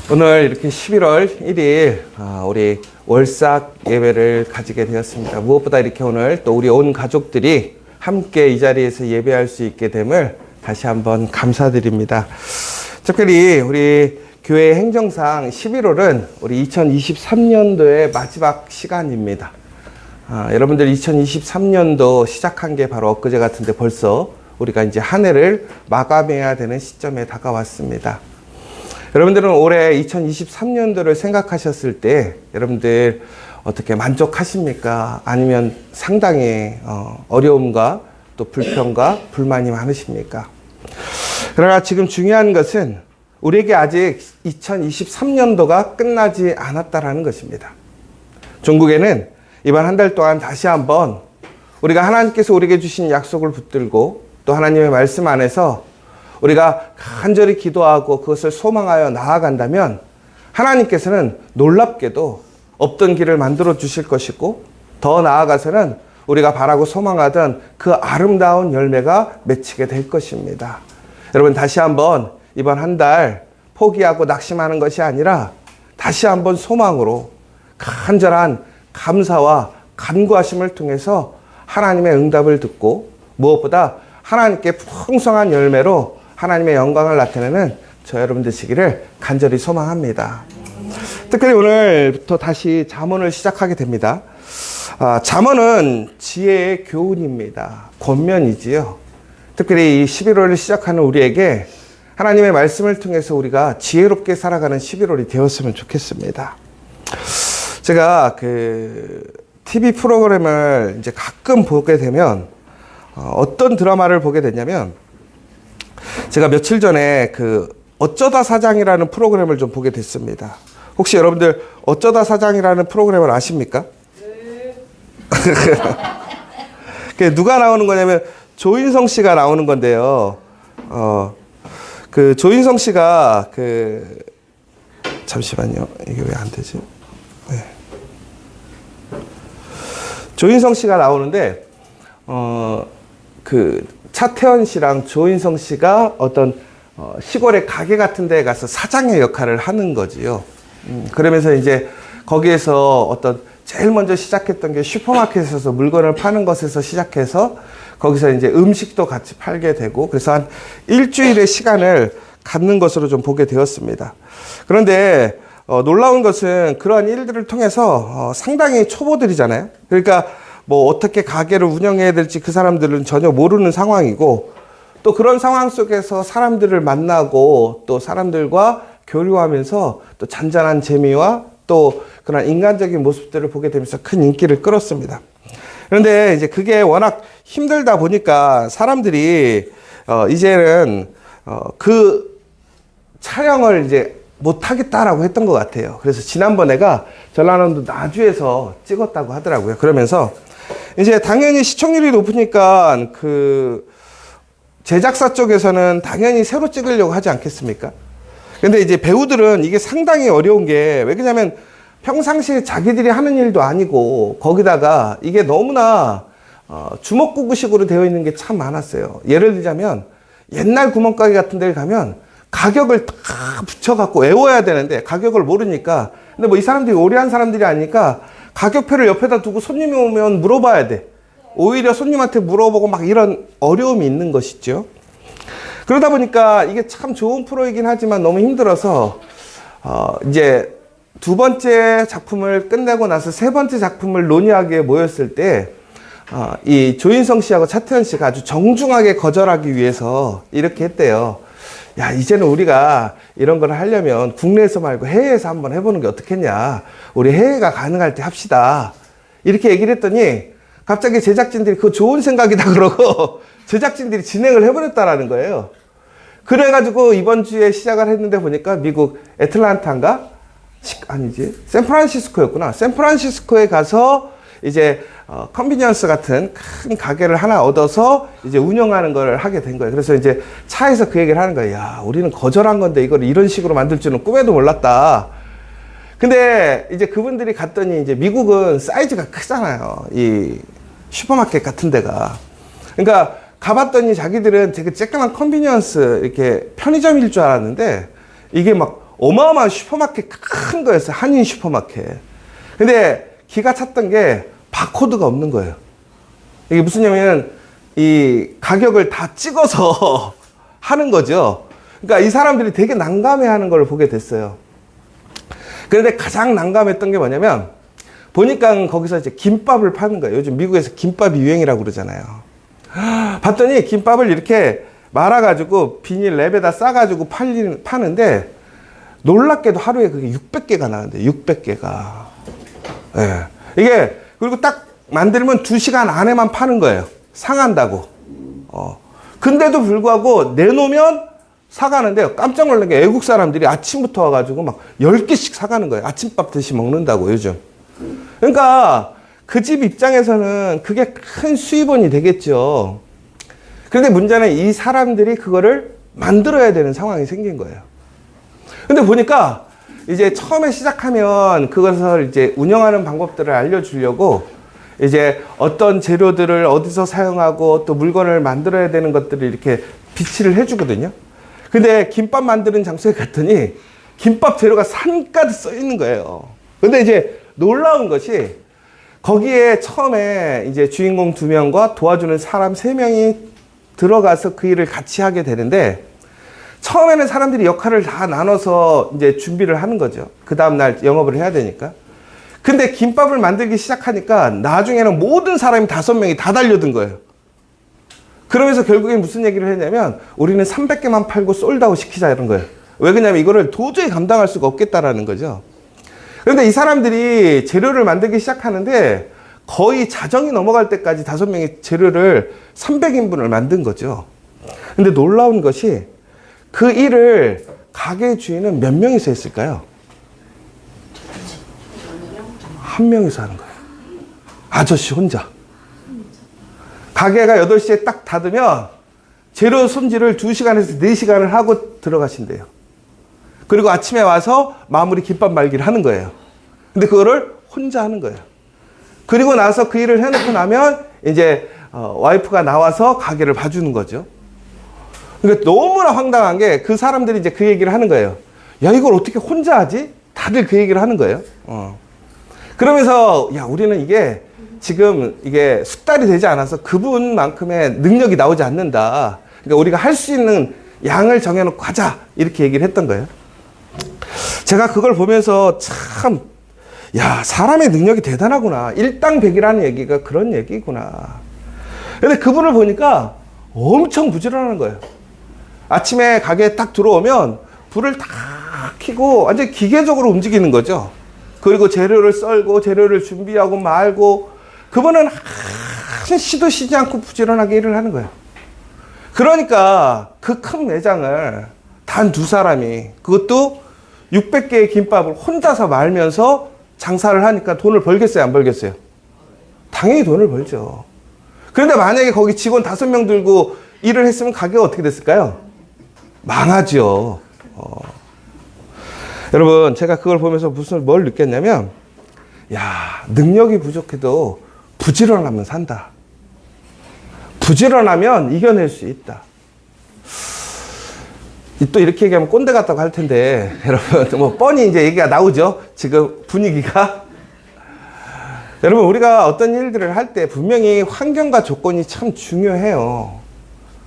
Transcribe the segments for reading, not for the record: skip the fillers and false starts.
오늘 이렇게 11월 1일 우리 월삭 예배를 가지게 되었습니다. 무엇보다 이렇게 오늘 또 우리 온 가족들이 함께 이 자리에서 예배할 수 있게 됨을 다시 한번 감사드립니다. 특별히 우리 교회 행정상 11월은 우리 2023년도의 마지막 시간입니다. 여러분들 2023년도 시작한 게 바로 엊그제 같은데 벌써 우리가 이제 한 해를 마감해야 되는 시점에 다가왔습니다. 여러분들은 올해 2023년도를 생각하셨을 때 여러분들 어떻게 만족하십니까? 아니면 상당히 어려움과 또 불평과 불만이 많으십니까? 그러나 지금 중요한 것은 우리에게 아직 2023년도가 끝나지 않았다라는 것입니다. 종국에는 이번 한 달 동안 다시 한번 우리가 하나님께서 우리에게 주신 약속을 붙들고 또 하나님의 말씀 안에서 우리가 간절히 기도하고 그것을 소망하여 나아간다면 하나님께서는 놀랍게도 없던 길을 만들어 주실 것이고 더 나아가서는 우리가 바라고 소망하던 그 아름다운 열매가 맺히게 될 것입니다. 여러분 다시 한번 이번 한 달 포기하고 낙심하는 것이 아니라 다시 한번 소망으로 간절한 감사와 간구하심을 통해서 하나님의 응답을 듣고 무엇보다 하나님께 풍성한 열매로 하나님의 영광을 나타내는 저 여러분 되시기를 간절히 소망합니다. 특별히 오늘부터 다시 잠언을 시작하게 됩니다. 잠언은 지혜의 교훈입니다. 권면이지요. 특별히 이 11월을 시작하는 우리에게 하나님의 말씀을 통해서 우리가 지혜롭게 살아가는 11월이 되었으면 좋겠습니다. 제가 TV 프로그램을 이제 가끔 보게 되면 어떤 드라마를 보게 되냐면 제가 며칠 전에 어쩌다 사장이라는 프로그램을 좀 보게 됐습니다. 혹시 여러분들 어쩌다 사장이라는 프로그램을 아십니까? 네. 누가 나오는 거냐면 조인성 씨가 나오는 건데요. 조인성 씨가 잠시만요. 이게 왜 안 되지? 네. 조인성 씨가 나오는데 차태현 씨랑 조인성 씨가 어떤 시골의 가게 같은 데 가서 사장의 역할을 하는 거지요. 그러면서 이제 거기에서 어떤 제일 먼저 시작했던 게 슈퍼마켓에서 물건을 파는 것에서 시작해서 거기서 이제 음식도 같이 팔게 되고 그래서 한 일주일의 시간을 갖는 것으로 좀 보게 되었습니다. 그런데 놀라운 것은 그러한 일들을 통해서 상당히 초보들이잖아요. 그러니까 뭐 어떻게 가게를 운영해야 될지 그 사람들은 전혀 모르는 상황이고 또 그런 상황 속에서 사람들을 만나고 또 사람들과 교류하면서 또 잔잔한 재미와 또 그런 인간적인 모습들을 보게 되면서 큰 인기를 끌었습니다. 그런데 이제 그게 워낙 힘들다 보니까 사람들이 이제는 그 촬영을 이제 못하겠다라고 했던 것 같아요. 그래서 지난번에가 전라남도 나주에서 찍었다고 하더라고요. 그러면서 이제 당연히 시청률이 높으니까 제작사 쪽에서는 당연히 새로 찍으려고 하지 않겠습니까? 근데 이제 배우들은 이게 상당히 어려운 게 왜 그러냐면 평상시에 자기들이 하는 일도 아니고 거기다가 이게 너무나 주먹구구식으로 되어 있는 게 참 많았어요. 예를 들자면 옛날 구멍가게 같은 데를 가면 가격을 다 붙여갖고 외워야 되는데 가격을 모르니까 근데 뭐 이 사람들이 오래 한 사람들이 아니니까 가격표를 옆에다 두고 손님이 오면 물어봐야 돼. 오히려 손님한테 물어보고 막 이런 어려움이 있는 것이죠. 그러다 보니까 이게 참 좋은 프로이긴 하지만 너무 힘들어서 이제 두 번째 작품을 끝내고 나서 세 번째 작품을 논의하기에 모였을 때 이 조인성 씨하고 차태현 씨가 아주 정중하게 거절하기 위해서 이렇게 했대요. 야, 이제는 우리가 이런 걸 하려면 국내에서 말고 해외에서 한번 해보는 게 어떻겠냐. 우리 해외가 가능할 때 합시다. 이렇게 얘기를 했더니 갑자기 제작진들이 그거 좋은 생각이다 그러고 제작진들이 진행을 해버렸다라는 거예요. 그래가지고 이번 주에 시작을 했는데 보니까 미국 애틀란타인가? 아니지. 샌프란시스코였구나. 샌프란시스코에 가서 이제 컨비니언스 같은 큰 가게를 하나 얻어서 이제 운영하는 걸 하게 된 거예요. 그래서 이제 차에서 그 얘기를 하는 거예요. 야, 우리는 거절한 건데 이걸 이런 식으로 만들 줄은 꿈에도 몰랐다. 근데 이제 그분들이 갔더니 이제 미국은 사이즈가 크잖아요. 이 슈퍼마켓 같은 데가. 그러니까 가봤더니 자기들은 되게 쬐끄만 컨비니언스 이렇게 편의점일 줄 알았는데 이게 막 어마어마한 슈퍼마켓 큰 거였어요. 한인 슈퍼마켓. 근데 기가 찼던 게 바코드가 없는 거예요. 이게 무슨냐면 이 가격을 다 찍어서 하는 거죠. 그러니까 이 사람들이 되게 난감해하는 걸 보게 됐어요. 그런데 가장 난감했던 게 뭐냐면 보니까 거기서 이제 김밥을 파는 거예요. 요즘 미국에서 김밥이 유행이라고 그러잖아요. 봤더니 김밥을 이렇게 말아가지고 비닐 랩에다 싸가지고 파는데 놀랍게도 하루에 그게 600개가 나는데 600개가. 예. 이게 그리고 딱 만들면 2시간 안에만 파는 거예요. 상한다고. 근데도 불구하고 내놓으면 사가는데요. 깜짝 놀란 게 외국 사람들이 아침부터 와가지고 막 10개씩 사가는 거예요. 아침밥 대신 먹는다고 요즘. 그러니까 그 집 입장에서는 그게 큰 수입원이 되겠죠. 그런데 문제는 이 사람들이 그거를 만들어야 되는 상황이 생긴 거예요. 근데 보니까 이제 처음에 시작하면 그것을 이제 운영하는 방법들을 알려주려고 이제 어떤 재료들을 어디서 사용하고 또 물건을 만들어야 되는 것들을 이렇게 비치를 해주거든요. 근데 김밥 만드는 장소에 갔더니 김밥 재료가 산가득 써 있는 거예요. 근데 이제 놀라운 것이 거기에 처음에 이제 주인공 2명과 도와주는 사람 3명이 들어가서 그 일을 같이 하게 되는데 처음에는 사람들이 역할을 다 나눠서 이제 준비를 하는 거죠. 그 다음날 영업을 해야 되니까. 근데 김밥을 만들기 시작하니까 나중에는 모든 사람이 5명이 다 달려든 거예요. 그러면서 결국에 무슨 얘기를 했냐면 우리는 300개만 팔고 솔드아웃 시키자 이런 거예요. 왜 그러냐면 이거를 도저히 감당할 수가 없겠다라는 거죠. 그런데 이 사람들이 재료를 만들기 시작하는데 거의 자정이 넘어갈 때까지 5명이 재료를 300인분을 만든 거죠. 근데 놀라운 것이 그 일을 가게 주인은 몇 명이서 했을까요? 1명이서 하는 거예요. 아저씨 혼자. 가게가 8시에 딱 닫으면 재료 손질을 2시간에서 4시간을 하고 들어가신대요. 그리고 아침에 와서 마무리 김밥 말기를 하는 거예요. 근데 그거를 혼자 하는 거예요. 그리고 나서 그 일을 해놓고 나면 이제 와이프가 나와서 가게를 봐주는 거죠. 그러니까 너무나 황당한 게 그 사람들이 이제 그 얘기를 하는 거예요. 야, 이걸 어떻게 혼자 하지? 다들 그 얘기를 하는 거예요. 그러면서 야, 우리는 이게 지금 이게 숙달이 되지 않아서 그분만큼의 능력이 나오지 않는다. 그러니까 우리가 할 수 있는 양을 정해놓고 하자. 이렇게 얘기를 했던 거예요. 제가 그걸 보면서 참, 야, 사람의 능력이 대단하구나. 일당백이라는 얘기가 그런 얘기구나. 근데 그분을 보니까 엄청 부지런한 거예요. 아침에 가게에 딱 들어오면 불을 다 켜고 완전 기계적으로 움직이는 거죠. 그리고 재료를 썰고 재료를 준비하고 말고 그분은 한 시도 쉬지 않고 부지런하게 일을 하는 거예요. 그러니까 그 큰 매장을 단 2사람이 그것도 600개의 김밥을 혼자서 말면서 장사를 하니까 돈을 벌겠어요, 안 벌겠어요? 당연히 돈을 벌죠. 그런데 만약에 거기 직원 5명 들고 일을 했으면 가게가 어떻게 됐을까요? 망하죠. 여러분, 제가 그걸 보면서 뭘 느꼈냐면, 야, 능력이 부족해도 부지런하면 산다. 부지런하면 이겨낼 수 있다. 또 이렇게 얘기하면 꼰대 같다고 할 텐데, 여러분, 뭐, 뻔히 이제 얘기가 나오죠? 지금 분위기가. 여러분, 우리가 어떤 일들을 할 때 분명히 환경과 조건이 참 중요해요.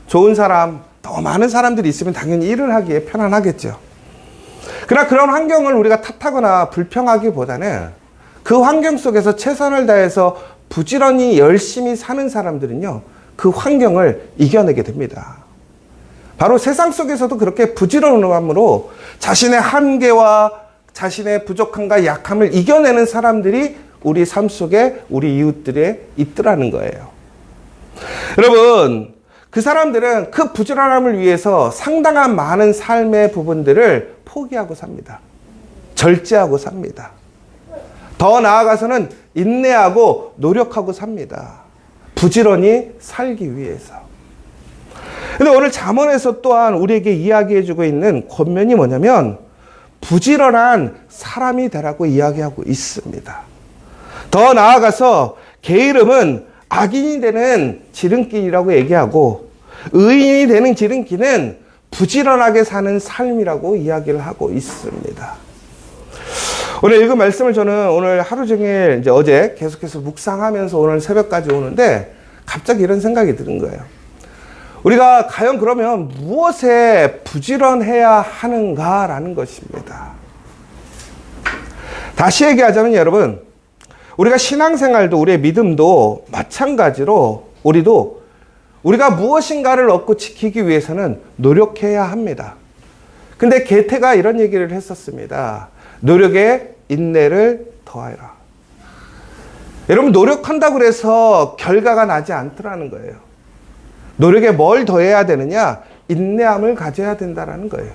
좋은 사람, 더 많은 사람들이 있으면 당연히 일을 하기에 편안하겠죠. 그러나 그런 환경을 우리가 탓하거나 불평하기보다는 그 환경 속에서 최선을 다해서 부지런히 열심히 사는 사람들은요, 그 환경을 이겨내게 됩니다. 바로 세상 속에서도 그렇게 부지런함으로 자신의 한계와 자신의 부족함과 약함을 이겨내는 사람들이 우리 삶 속에 우리 이웃들에 있더라는 거예요. 여러분, 그 사람들은 그 부지런함을 위해서 상당한 많은 삶의 부분들을 포기하고 삽니다. 절제하고 삽니다. 더 나아가서는 인내하고 노력하고 삽니다. 부지런히 살기 위해서. 근데 오늘 잠언에서 또한 우리에게 이야기해주고 있는 권면이 뭐냐면 부지런한 사람이 되라고 이야기하고 있습니다. 더 나아가서 게으름은 악인이 되는 지름길이라고 얘기하고 의인이 되는 지름길은 부지런하게 사는 삶이라고 이야기를 하고 있습니다. 오늘 읽은 말씀을 저는 오늘 하루 종일 이제 어제 계속해서 묵상하면서 오늘 새벽까지 오는데 갑자기 이런 생각이 드는 거예요. 우리가 과연 그러면 무엇에 부지런해야 하는가라는 것입니다. 다시 얘기하자면 여러분, 우리가 신앙생활도 우리의 믿음도 마찬가지로 우리가 무엇인가를 얻고 지키기 위해서는 노력해야 합니다. 근데 게테가 이런 얘기를 했었습니다. 노력에 인내를 더하라. 여러분, 노력한다고 해서 결과가 나지 않더라는 거예요. 노력에 뭘 더해야 되느냐? 인내함을 가져야 된다는 거예요.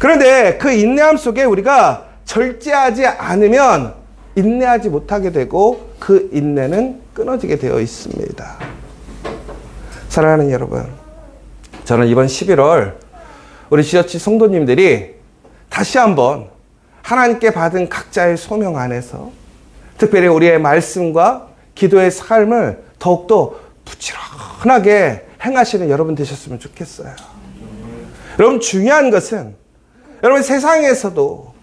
그런데 그 인내함 속에 우리가 절제하지 않으면 인내하지 못하게 되고 그 인내는 끊어지게 되어 있습니다. 사랑하는 여러분, 저는 이번 11월 우리 지저치 성도님들이 다시 한번 하나님께 받은 각자의 소명 안에서 특별히 우리의 말씀과 기도의 삶을 더욱더 부지런하게 행하시는 여러분 되셨으면 좋겠어요. 여러분, 중요한 것은 여러분 세상에서도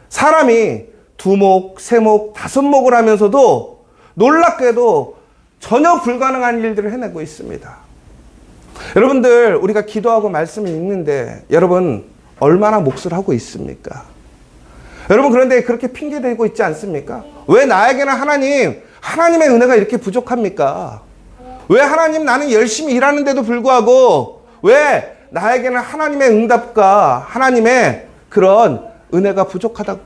사람이 2목, 3목, 5목을 하면서도 놀랍게도 전혀 불가능한 일들을 해내고 있습니다. 여러분들, 우리가 기도하고 말씀을 읽는데 여러분 얼마나 몫을 하고 있습니까? 여러분, 그런데 그렇게 핑계대고 있지 않습니까? 왜 나에게는 하나님의 은혜가 이렇게 부족합니까? 왜 하나님, 나는 열심히 일하는데도 불구하고 왜 나에게는 하나님의 응답과 하나님의 그런 은혜가 부족하다고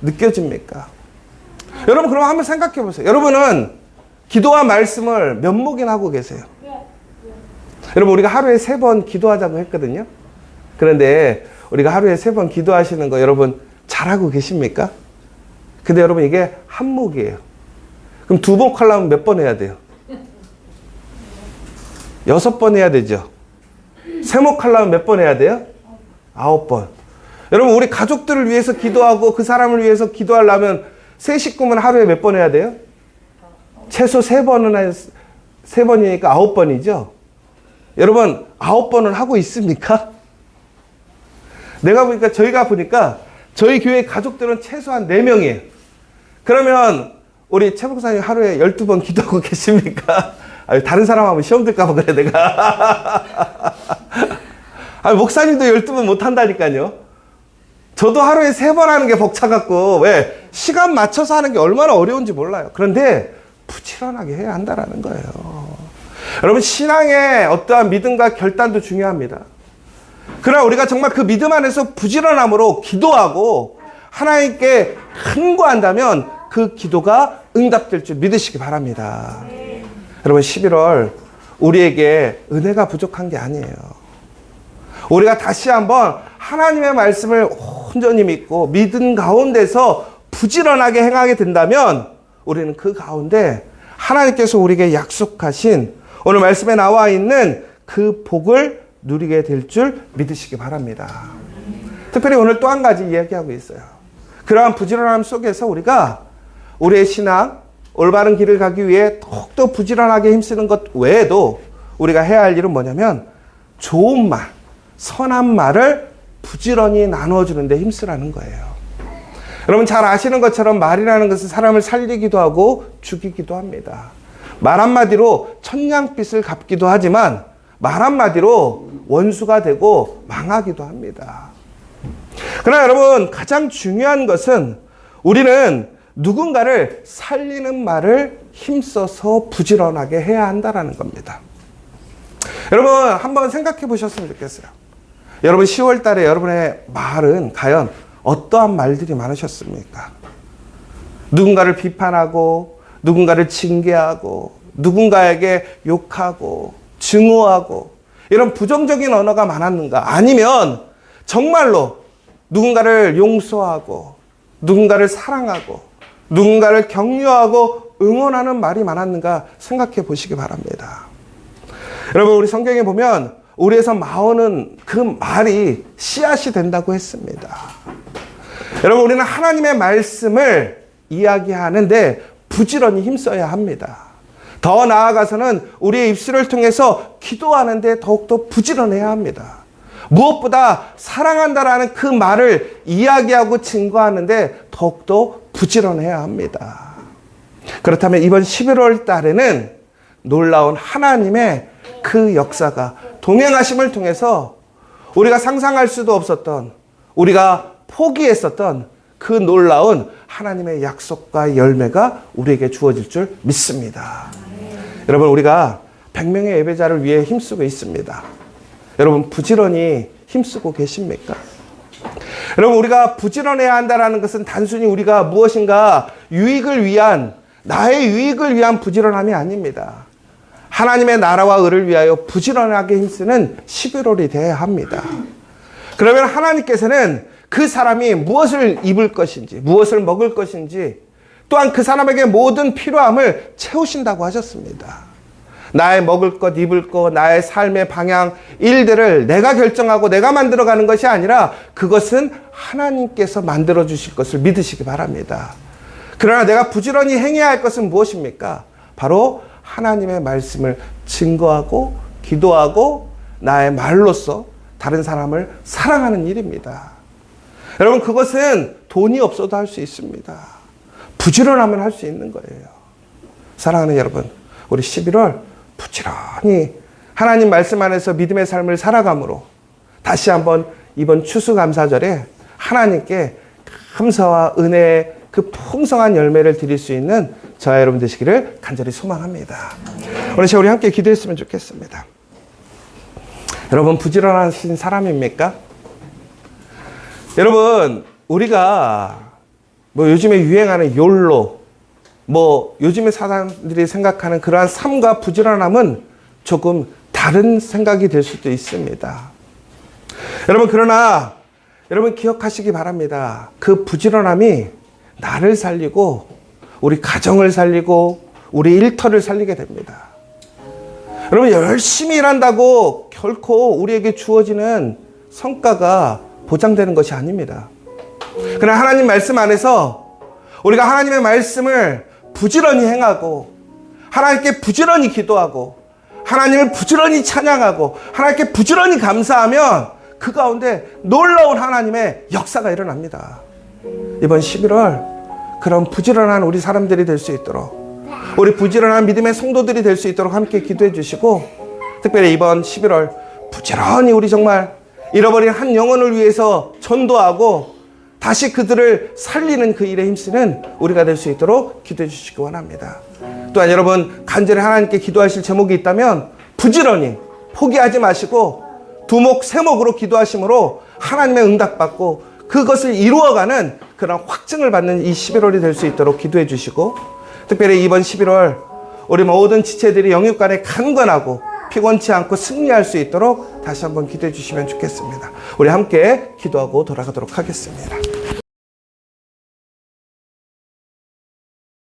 느껴집니까? 여러분, 그럼 한번 생각해 보세요. 여러분은 기도와 말씀을 몇 목이나 하고 계세요? 여러분, 우리가 하루에 3번 기도하자고 했거든요. 그런데 우리가 하루에 3번 기도하시는 거 여러분 잘하고 계십니까? 근데 여러분, 이게 한 목이에요. 그럼 2목 하려면 몇 번 해야 돼요? 6번 해야 되죠. 3목 하려면 몇 번 해야 돼요? 9번. 여러분, 우리 가족들을 위해서 기도하고 그 사람을 위해서 기도하려면 세 식구면 하루에 몇 번 해야 돼요? 최소 3번이니까 9번이죠. 여러분, 9번을 하고 있습니까? 저희가 보니까 저희 교회 가족들은 최소한 4명이에요. 그러면 우리 최 목사님 하루에 12번 기도하고 계십니까? 다른 사람 하면 시험 들까봐 그래, 내가. 목사님도 12번 못 한다니까요. 저도 하루에 3번 하는 게 벅차갖고, 왜? 시간 맞춰서 하는 게 얼마나 어려운지 몰라요. 그런데 부지런하게 해야 한다는 거예요. 여러분, 신앙의 어떠한 믿음과 결단도 중요합니다. 그러나 우리가 정말 그 믿음 안에서 부지런함으로 기도하고 하나님께 간구한다면 그 기도가 응답될 줄 믿으시기 바랍니다. 여러분, 11월 우리에게 은혜가 부족한 게 아니에요. 우리가 다시 한번 하나님의 말씀을 온전히 믿고 믿음 가운데서 부지런하게 행하게 된다면 우리는 그 가운데 하나님께서 우리에게 약속하신 오늘 말씀에 나와 있는 그 복을 누리게 될 줄 믿으시기 바랍니다. 특별히 오늘 또 한 가지 이야기하고 있어요. 그러한 부지런함 속에서 우리가 우리의 신앙, 올바른 길을 가기 위해 더욱더 부지런하게 힘쓰는 것 외에도 우리가 해야 할 일은 뭐냐면 좋은 말, 선한 말을 부지런히 나누어주는 데 힘쓰라는 거예요. 여러분, 잘 아시는 것처럼 말이라는 것은 사람을 살리기도 하고 죽이기도 합니다. 말 한마디로 천냥빚을 갚기도 하지만 말 한마디로 원수가 되고 망하기도 합니다. 그러나 여러분, 가장 중요한 것은 우리는 누군가를 살리는 말을 힘써서 부지런하게 해야 한다는 겁니다. 여러분, 한번 생각해 보셨으면 좋겠어요. 여러분, 10월 달에 여러분의 말은 과연 어떠한 말들이 많으셨습니까? 누군가를 비판하고, 누군가를 징계하고, 누군가에게 욕하고, 증오하고, 이런 부정적인 언어가 많았는가? 아니면 정말로 누군가를 용서하고, 누군가를 사랑하고, 누군가를 격려하고 응원하는 말이 많았는가 생각해 보시기 바랍니다. 여러분, 우리 성경에 보면 우리에서 나오는 그 말이 씨앗이 된다고 했습니다. 여러분, 우리는 하나님의 말씀을 이야기하는데 부지런히 힘써야 합니다. 더 나아가서는 우리의 입술을 통해서 기도하는데 더욱더 부지런해야 합니다. 무엇보다 사랑한다라는 그 말을 이야기하고 증거하는데 더욱더 부지런해야 합니다. 그렇다면 이번 11월 달에는 놀라운 하나님의 그 역사가 동행하심을 통해서 우리가 상상할 수도 없었던, 우리가 포기했었던 그 놀라운 하나님의 약속과 열매가 우리에게 주어질 줄 믿습니다. 여러분, 우리가 100명의 예배자를 위해 힘쓰고 있습니다. 여러분, 부지런히 힘쓰고 계십니까? 여러분, 우리가 부지런해야 한다는 것은 단순히 우리가 무엇인가 유익을 위한, 나의 유익을 위한 부지런함이 아닙니다. 하나님의 나라와 의를 위하여 부지런하게 힘쓰는 11월이 되어야 합니다. 그러면 하나님께서는 그 사람이 무엇을 입을 것인지, 무엇을 먹을 것인지, 또한 그 사람에게 모든 필요함을 채우신다고 하셨습니다. 나의 먹을 것, 입을 것, 나의 삶의 방향, 일들을 내가 결정하고 내가 만들어가는 것이 아니라 그것은 하나님께서 만들어 주실 것을 믿으시기 바랍니다. 그러나 내가 부지런히 행해야 할 것은 무엇입니까? 바로 하나님의 말씀을 증거하고 기도하고 나의 말로써 다른 사람을 사랑하는 일입니다. 여러분, 그것은 돈이 없어도 할 수 있습니다. 부지런하면 할 수 있는 거예요. 사랑하는 여러분, 우리 11월 부지런히 하나님 말씀 안에서 믿음의 삶을 살아감으로 다시 한번 이번 추수감사절에 하나님께 감사와 은혜의 그 풍성한 열매를 드릴 수 있는 저와 여러분 되시기를 간절히 소망합니다. 오늘 우리 함께 기도했으면 좋겠습니다. 여러분, 부지런하신 사람입니까? 여러분, 우리가 요즘에 유행하는 욜로, 요즘에 사람들이 생각하는 그러한 삶과 부지런함은 조금 다른 생각이 될 수도 있습니다. 여러분, 그러나 여러분 기억하시기 바랍니다. 그 부지런함이 나를 살리고 우리 가정을 살리고 우리 일터를 살리게 됩니다. 여러분, 열심히 일한다고 결코 우리에게 주어지는 성과가 보장되는 것이 아닙니다. 그러나 하나님 말씀 안에서 우리가 하나님의 말씀을 부지런히 행하고 하나님께 부지런히 기도하고 하나님을 부지런히 찬양하고 하나님께 부지런히 감사하면 그 가운데 놀라운 하나님의 역사가 일어납니다. 이번 11월 그런 부지런한 우리 사람들이 될 수 있도록, 우리 부지런한 믿음의 성도들이 될 수 있도록 함께 기도해 주시고, 특별히 이번 11월 부지런히 우리 정말 잃어버린 한 영혼을 위해서 전도하고 다시 그들을 살리는 그 일에 힘쓰는 우리가 될 수 있도록 기도해 주시기 원합니다. 또한 여러분, 간절히 하나님께 기도하실 제목이 있다면 부지런히 포기하지 마시고 두목 세목으로 기도하심으로 하나님의 응답받고 그것을 이루어가는 그런 확증을 받는 이 11월이 될 수 있도록 기도해 주시고, 특별히 이번 11월 우리 모든 지체들이 영육간에 강건하고 피곤치 않고 승리할 수 있도록 다시 한번 기도해 주시면 좋겠습니다. 우리 함께 기도하고 돌아가도록 하겠습니다.